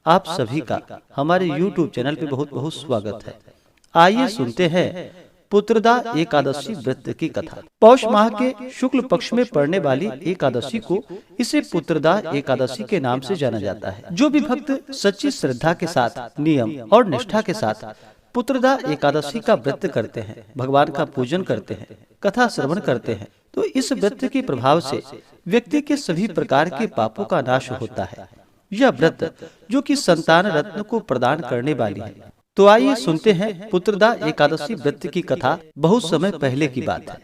आप सभी का हमारे YouTube चैनल पे बहुत बहुत स्वागत है। आइए सुनते हैं पुत्रदा एकादशी व्रत की कथा। पौष माह के शुक्ल पक्ष में पड़ने वाली एकादशी को इसे पुत्रदा एकादशी के नाम से जाना जाता है। जो भी भक्त सच्ची श्रद्धा के साथ, नियम और निष्ठा के साथ पुत्रदा एकादशी का व्रत करते हैं, भगवान का पूजन करते हैं, कथा श्रवण करते हैं, तो इस व्रत के प्रभाव से व्यक्ति के सभी प्रकार के पापों का नाश होता है। यह व्रत जो कि संतान रत्न को प्रदान करने वाली है। तो आइए सुनते हैं पुत्रदा एकादशी व्रत की कथा। बहुत समय पहले की बात है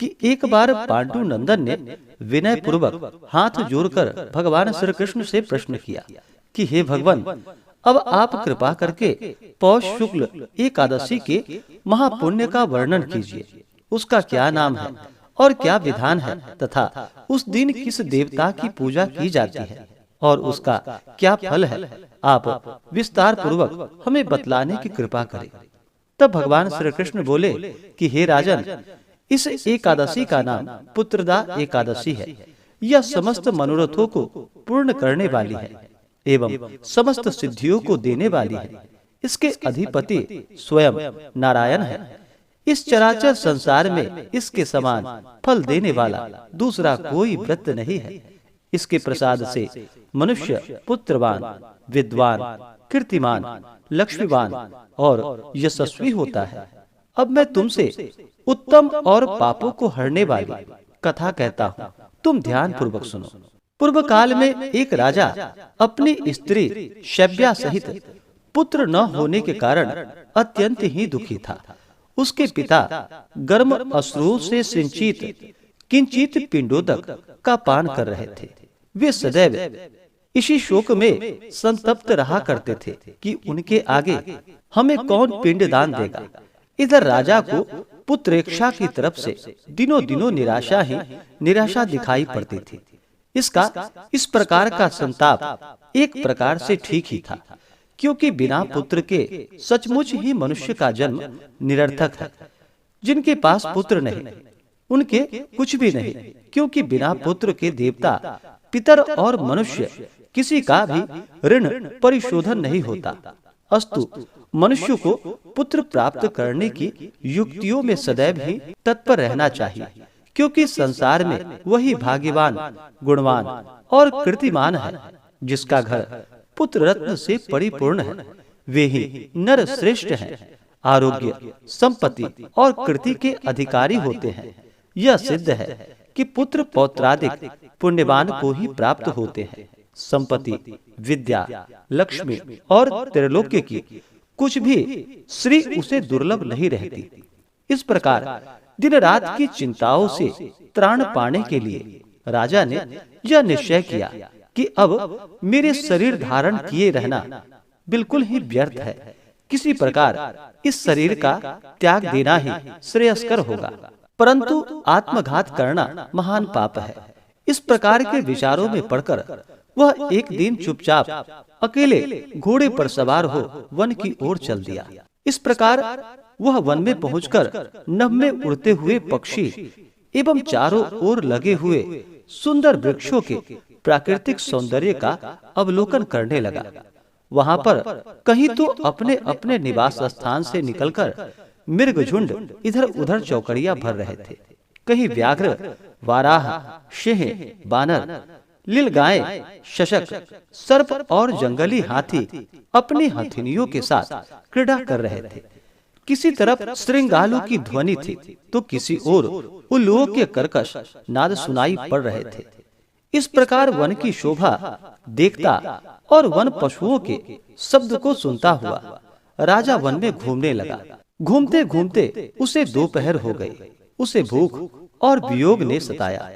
कि एक बार पांडु नंदन ने विनय पूर्वक हाथ जोड़कर भगवान श्री कृष्ण से प्रश्न किया कि हे भगवान, अब आप कृपा करके पौष शुक्ल एकादशी के महापुण्य का वर्णन कीजिए। उसका क्या नाम है और क्या विधान है, तथा उस दिन किस देवता की पूजा की जाती है और उसका क्या फल है, आप विस्तार पूर्वक हमें बतलाने की कृपा करें। तब भगवान श्री कृष्ण बोले कि हे राजन, इस एकादशी का नाम पुत्रदा एकादशी है। यह समस्त मनोरथों को पूर्ण करने वाली है एवं समस्त सिद्धियों को देने वाली है। इसके अधिपति स्वयं नारायण है। इस चराचर संसार में इसके समान फल देने वाला दूसरा कोई व्रत नहीं है। इसके प्रसाद से मनुष्य पुत्रवान, विद्वान, कीर्तिमान, लक्ष्मीवान और यशस्वी होता है। अब मैं तुमसे उत्तम और पापों को हरने वाली कथा कहता हूँ, तुम ध्यान पूर्वक सुनो। पूर्व काल में एक राजा अपनी स्त्री शैब्या सहित पुत्र न होने के कारण अत्यंत ही दुखी था। उसके पिता गर्म अश्रुओं से सिंचित किंचित पिंडोदक का पान कर रहे थे। वे सदैव इसी शोक में संतप्त रहा करते थे कि उनके आगे हमें कौन पिंड दान देगा। इधर राजा को पुत्रेक्षा की तरफ से दिनों दिनों निराशा ही निराशा दिखाई पड़ती थी। इसका इस प्रकार का संताप एक प्रकार से ठीक ही था, क्योंकि बिना पुत्र के सचमुच ही मनुष्य का जन्म निरर्थक है। जिनके पास पुत्र नहीं, उनके कुछ भी नहीं, क्योंकि बिना पुत्र के देवता, पितर और मनुष्य किसी का भी ऋण परिशोधन नहीं होता। अस्तु मनुष्य को पुत्र प्राप्त करने की युक्तियों में सदैव ही तत्पर रहना चाहिए, क्योंकि संसार में वही भाग्यवान, गुणवान और कीर्तिमान है जिसका घर पुत्र रत्न से परिपूर्ण है। वे ही नर श्रेष्ठ हैं, आरोग्य, संपत्ति और कीर्ति के अधिकारी होते हैं। यह सिद्ध है कि पुत्र पौत्रादिक पुण्यवान को ही प्राप्त होते हैं। संपत्ति, विद्या, लक्ष्मी और त्रिलोक्य की कुछ भी श्री उसे दुर्लभ नहीं रहती। इस प्रकार दिन रात की चिंताओं से त्राण पाने के लिए राजा ने यह निश्चय किया कि अब मेरे शरीर धारण किए रहना बिल्कुल ही व्यर्थ है। किसी प्रकार इस शरीर का त्याग देना ही श्रेयस्कर होगा, परंतु आत्मघात करना महान पाप है। इस प्रकार के विचारों में पड़कर वह एक दिन चुपचाप अकेले घोड़े पर सवार हो वन की ओर चल दिया। इस प्रकार वह वन में पहुंचकर नभ में उड़ते हुए पक्षी एवं चारों ओर लगे हुए सुंदर वृक्षों के प्राकृतिक सौंदर्य का अवलोकन करने लगा। वहां पर कहीं तो अपने अपने निवास स्थान से निकलकर मृग झुंड इधर उधर चौकड़ियां भर रहे थे। कहीं व्याघ्र, वाराह, सिंह, बानर, लीलगाय, शशक, सर्प और जंगली हाथी अपनी हथिनियों के साथ क्रीड़ा कर रहे थे। किसी तरफ श्रृंगालू की ध्वनि थी तो किसी ओर उल्लुओं के कर्कश नाद सुनाई पड़ रहे थे। इस प्रकार वन की शोभा देखता और वन पशुओं के शब्द को सुनता हुआ राजा वन में घूमने लगा। घूमते घूमते उसे दोपहर हो गई। उसे भूख और वियोग ने सताया,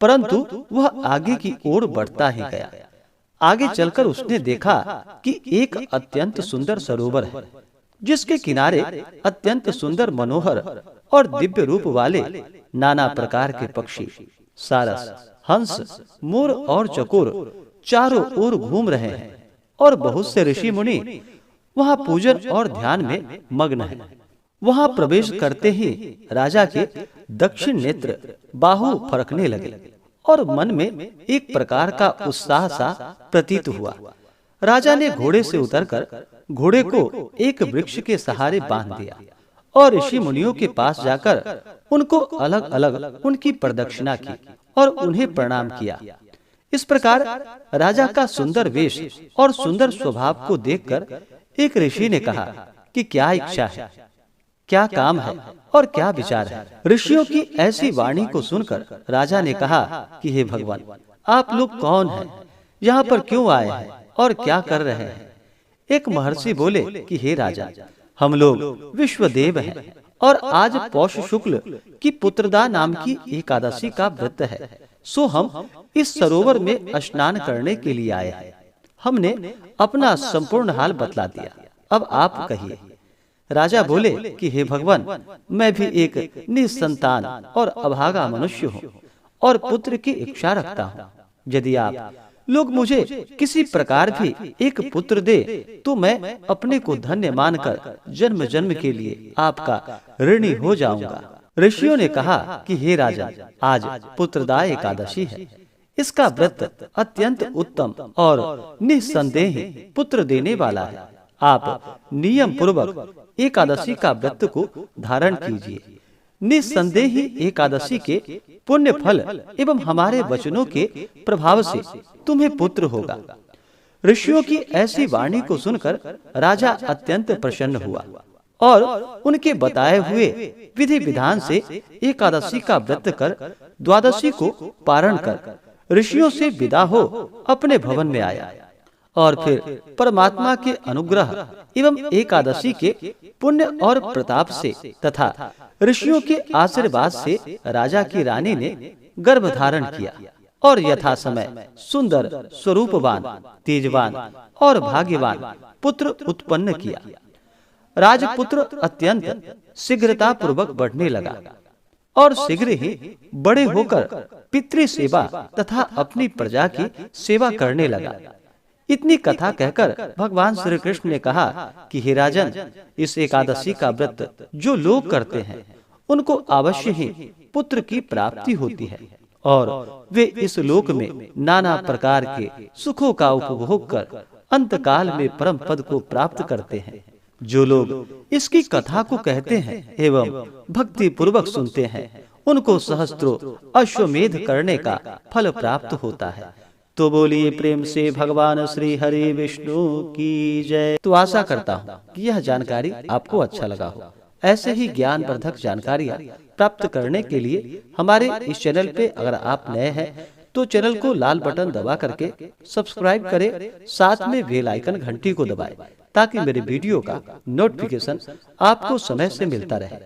परंतु वह आगे की ओर बढ़ता ही गया। आगे चलकर उसने देखा कि एक अत्यंत सुंदर सरोवर है, जिसके किनारे अत्यंत सुंदर, मनोहर और दिव्य रूप वाले नाना प्रकार के पक्षी, सारस, हंस, मोर और चकोर चारों ओर घूम रहे हैं और बहुत से ऋषि मुनि वहां पूजन और ध्यान में मग्न हैं। वहां प्रवेश करते ही राजा के दक्षिण नेत्र बाहु फरकने लगे और मन में एक प्रकार का उत्साह सा प्रतीत हुआ। राजा ने घोड़े से उतरकर घोड़े को एक वृक्ष के सहारे बांध दिया और ऋषि मुनियों के पास जाकर उनको अलग अलग उनकी प्रदक्षिणा की और उन्हें प्रणाम किया। इस प्रकार राजा का सुंदर वेश और सुंदर स्वभाव को देखकर एक ऋषि ने कहा कि क्या इच्छा है, क्या काम है और क्या विचार है। ऋषियों की ऐसी वाणी को सुनकर राजा ने कहा कि हे भगवान, आप लोग कौन हैं, यहाँ पर क्यों आए हैं और क्या कर रहे हैं। एक महर्षि बोले कि हे राजा, हम लोग विश्वदेव हैं और आज पौष शुक्ल की पुत्रदा नाम की एकादशी का व्रत है, सो हम इस सरोवर में स्नान करने के लिए आए हैं। हमने अपना संपूर्ण हाल बतला दिया, अब आप कहिए। राजा बोले कि हे भगवान, मैं भी एक निसंतान और अभागा मनुष्य हूँ और पुत्र की इच्छा रखता हूँ। यदि आप लोग मुझे किसी प्रकार भी एक पुत्र दे तो मैं अपने को धन्य मानकर जन्म जन्म के लिए आपका ऋणी हो जाऊंगा। ऋषियों ने कहा कि हे राजा, आज पुत्रदा एकादशी है। इसका व्रत अत्यंत उत्तम और निस्संदेह पुत्र देने वाला है। आप नियम पूर्वक एकादशी का व्रत को धारण कीजिए। निस्संदेह एकादशी के पुण्य फल एवं हमारे वचनों के प्रभाव से तुम्हें पुत्र होगा। ऋषियों की ऐसी वाणी को सुनकर राजा अत्यंत प्रसन्न हुआ और उनके बताए हुए विधि विधान से एकादशी का व्रत कर द्वादशी को पारण कर ऋषियों से विदा हो अपने भवन में आया और फिर परमात्मा के अनुग्रह एवं एकादशी के पुण्य और प्रताप से तथा ऋषियों के आशीर्वाद से राजा की रानी ने गर्भ धारण किया और यथा समय सुंदर, स्वरूपवान, तेजवान और भाग्यवान पुत्र उत्पन्न किया। राजपुत्र अत्यंत शीघ्रता पूर्वक बढ़ने लगा और शीघ्र ही बड़े होकर पितृ सेवा तथा अपनी प्रजा की सेवा करने लगा। इतनी कथा कहकर भगवान श्री कृष्ण ने कहा कि हे राजन, इस एकादशी का व्रत जो लोग करते हैं उनको अवश्य ही पुत्र की प्राप्ति होती है और वे इस लोक में नाना प्रकार के सुखों का उपभोग कर अंतकाल में परम पद को प्राप्त करते हैं। जो लोग इसकी कथा को कहते हैं एवं भक्ति पूर्वक सुनते हैं उनको सहस्त्रों अश्वमेध करने का फल प्राप्त होता है। तो बोलिए प्रेम से भगवान श्री हरि विष्णु की जय। तो आशा करता हूँ कि यह जानकारी आपको अच्छा लगा हो। ऐसे ही ज्ञानवर्धक जानकारियाँ प्राप्त करने के लिए हमारे इस चैनल पे अगर आप नए हैं तो चैनल को लाल बटन दबा करके सब्सक्राइब करें, साथ में बेल आइकन घंटी को दबाएं ताकि मेरे वीडियो का नोटिफिकेशन आपको समय से मिलता रहे।